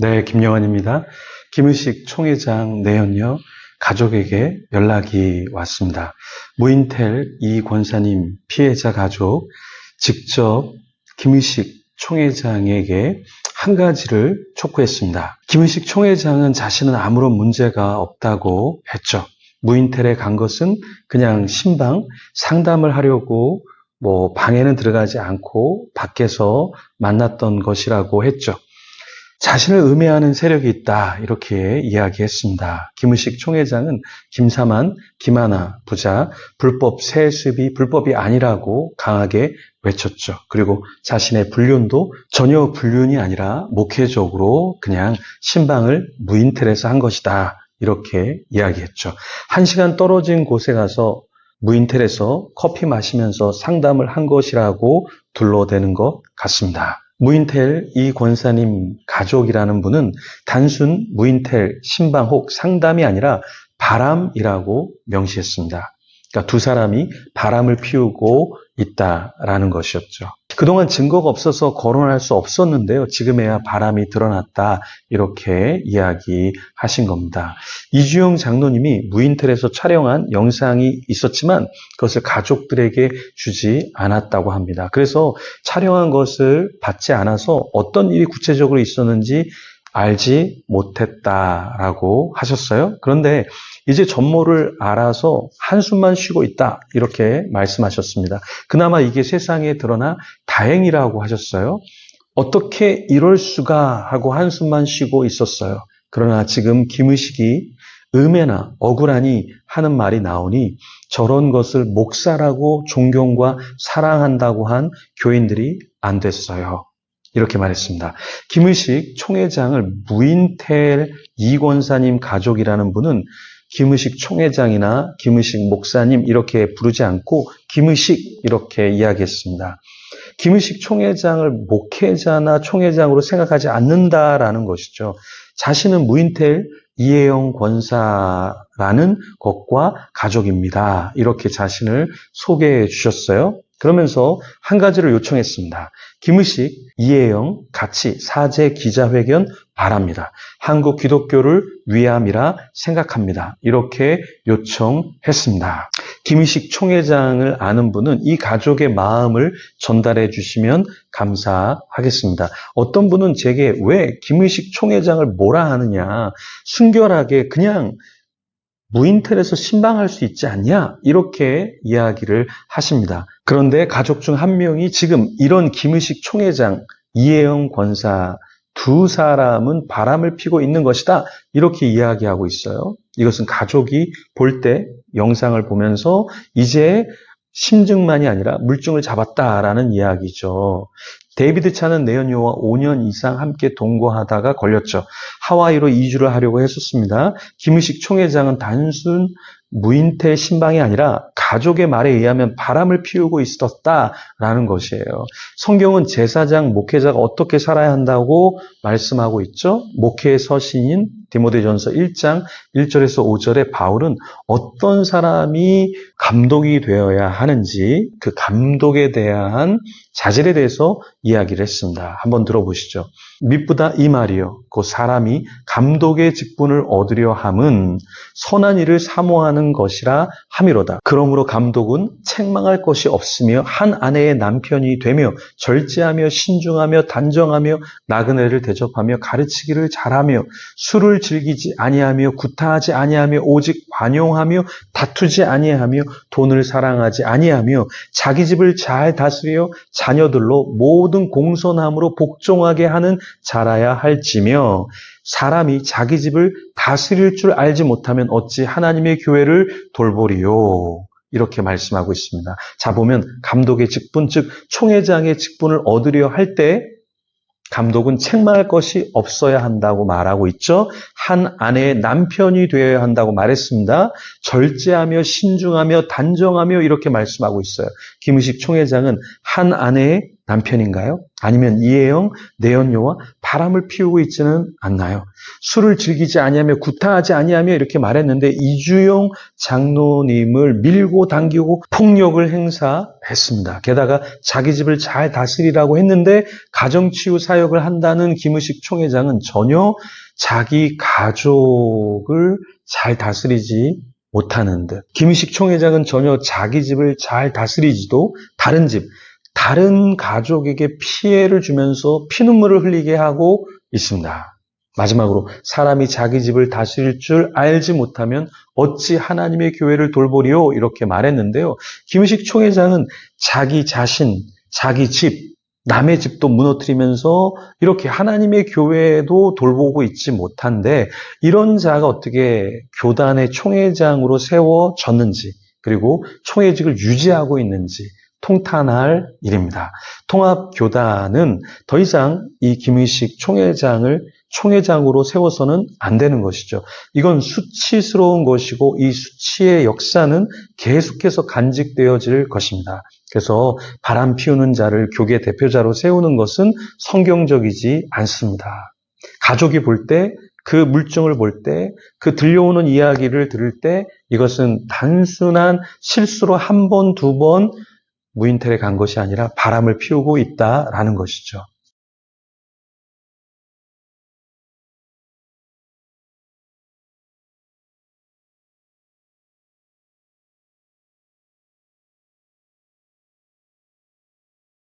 네, 김영환입니다. 김의식 총회장 내연녀 가족에게 연락이 왔습니다. 무인텔 이 권사님 피해자 가족 직접 김의식 총회장에게 한 가지를 촉구했습니다. 김의식 총회장은 자신은 아무런 문제가 없다고 했죠. 무인텔에 간 것은 그냥 신방 상담을 하려고 방에는 들어가지 않고 밖에서 만났던 것이라고 했죠. 자신을 음해하는 세력이 있다 이렇게 이야기했습니다. 김의식 총회장은 김사만, 김하나 부자 불법 세습이 불법이 아니라고 강하게 외쳤죠. 그리고 자신의 불륜도 전혀 불륜이 아니라 목회적으로 그냥 신방을 무인텔에서 한 것이다 이렇게 이야기했죠. 1시간 떨어진 곳에 가서 무인텔에서 커피 마시면서 상담을 한 것이라고 둘러대는 것 같습니다. 무인텔 이 권사님 가족이라는 분은 단순 무인텔 신방 혹 상담이 아니라 바람이라고 명시했습니다. 그러니까 두 사람이 바람을 피우고 있다라는 것이었죠. 그동안 증거가 없어서 거론할 수 없었는데요. 지금에야 바람이 드러났다 이렇게 이야기하신 겁니다. 이주영 장로님이 무인텔에서 촬영한 영상이 있었지만 그것을 가족들에게 주지 않았다고 합니다. 그래서 촬영한 것을 받지 않아서 어떤 일이 구체적으로 있었는지 알지 못했다라고 하셨어요. 그런데 이제 전모를 알아서 한숨만 쉬고 있다 이렇게 말씀하셨습니다. 그나마 이게 세상에 드러나 다행이라고 하셨어요. 어떻게 이럴 수가 하고 한숨만 쉬고 있었어요. 그러나 지금 김의식이 음해나 억울하니 하는 말이 나오니 저런 것을 목사라고 존경과 사랑한다고 한 교인들이 안 됐어요. 이렇게 말했습니다. 김의식 총회장을 무인텔 이 권사님 가족이라는 분은 김의식 총회장이나 김의식 목사님 이렇게 부르지 않고 김의식 이렇게 이야기했습니다. 김의식 총회장을 목회자나 총회장으로 생각하지 않는다라는 것이죠. 자신은 무인텔 이혜영 권사라는 것과 가족입니다. 이렇게 자신을 소개해 주셨어요. 그러면서 한 가지를 요청했습니다. 김의식, 이혜영 같이 사제 기자회견 바랍니다. 한국 기독교를 위함이라 생각합니다. 이렇게 요청했습니다. 김의식 총회장을 아는 분은 이 가족의 마음을 전달해 주시면 감사하겠습니다. 어떤 분은 제게 왜 김의식 총회장을 뭐라 하느냐, 순결하게 그냥 무인텔에서 신방할 수 있지 않냐? 이렇게 이야기를 하십니다. 그런데 가족 중 한 명이 지금 이런 김의식 총회장, 이혜영 권사 두 사람은 바람을 피고 있는 것이다. 이렇게 이야기하고 있어요. 이것은 가족이 볼 때 영상을 보면서 이제 심증만이 아니라 물증을 잡았다라는 이야기죠. 데이비드 차는 내연녀와 5년 이상 함께 동거하다가 걸렸죠. 하와이로 이주를 하려고 했었습니다. 김의식 총회장은 단순 무인텔 신방이 아니라 가족의 말에 의하면 바람을 피우고 있었다라는 것이에요. 성경은 제사장, 목회자가 어떻게 살아야 한다고 말씀하고 있죠. 목회의 서신인 디모데전서 1장 1절에서 5절에 바울은 어떤 사람이 감독이 되어야 하는지 그 감독에 대한 자질에 대해서 이야기를 했습니다. 한번 들어보시죠. 미쁘다 이 말이요. 그 사람이 감독의 직분을 얻으려 함은 선한 일을 사모하는 것이라 함이로다. 그러므로 감독은 책망할 것이 없으며 한 아내의 남편이 되며 절제하며 신중하며 단정하며 나그네를 대접하며 가르치기를 잘하며 술을 즐기지 아니하며 구타하지 아니하며 오직 관용하며 다투지 아니하며 돈을 사랑하지 아니하며 자기 집을 잘 다스려 자녀들로 모든 공손함으로 복종하게 하는 자라야 할지며 사람이 자기 집을 다스릴 줄 알지 못하면 어찌 하나님의 교회를 돌보리요. 이렇게 말씀하고 있습니다. 자, 보면 감독의 직분, 즉 총회장의 직분을 얻으려 할 때 감독은 책망할 것이 없어야 한다고 말하고 있죠. 한 아내의 남편이 되어야 한다고 말했습니다. 절제하며 신중하며 단정하며 이렇게 말씀하고 있어요. 김의식 총회장은 한 아내의 남편인가요? 아니면 이혜영 내연녀와 바람을 피우고 있지는 않나요? 술을 즐기지 아니하며 구타하지 아니하며 이렇게 말했는데 이주영 장로님을 밀고 당기고 폭력을 행사했습니다. 게다가 자기 집을 잘 다스리라고 했는데 가정치유 사역을 한다는 김의식 총회장은 전혀 자기 가족을 잘 다스리지 못하는 듯. 김의식 총회장은 전혀 자기 집을 잘 다스리지도 다른 가족에게 피해를 주면서 피눈물을 흘리게 하고 있습니다. 마지막으로 사람이 자기 집을 다스릴 줄 알지 못하면 어찌 하나님의 교회를 돌보리요? 이렇게 말했는데요. 김의식 총회장은 자기 자신, 자기 집, 남의 집도 무너뜨리면서 이렇게 하나님의 교회도 돌보고 있지 못한데 이런 자가 어떻게 교단의 총회장으로 세워졌는지 그리고 총회직을 유지하고 있는지 통탄할 일입니다. 통합교단은 더 이상 이 김의식 총회장을 총회장으로 세워서는 안 되는 것이죠. 이건 수치스러운 것이고 이 수치의 역사는 계속해서 간직되어질 것입니다. 그래서 바람 피우는 자를 교계 대표자로 세우는 것은 성경적이지 않습니다. 가족이 볼 때, 그 물증을 볼 때, 그 들려오는 이야기를 들을 때 이것은 단순한 실수로 한 번, 두 번 무인텔에 간 것이 아니라 바람을 피우고 있다라는 것이죠.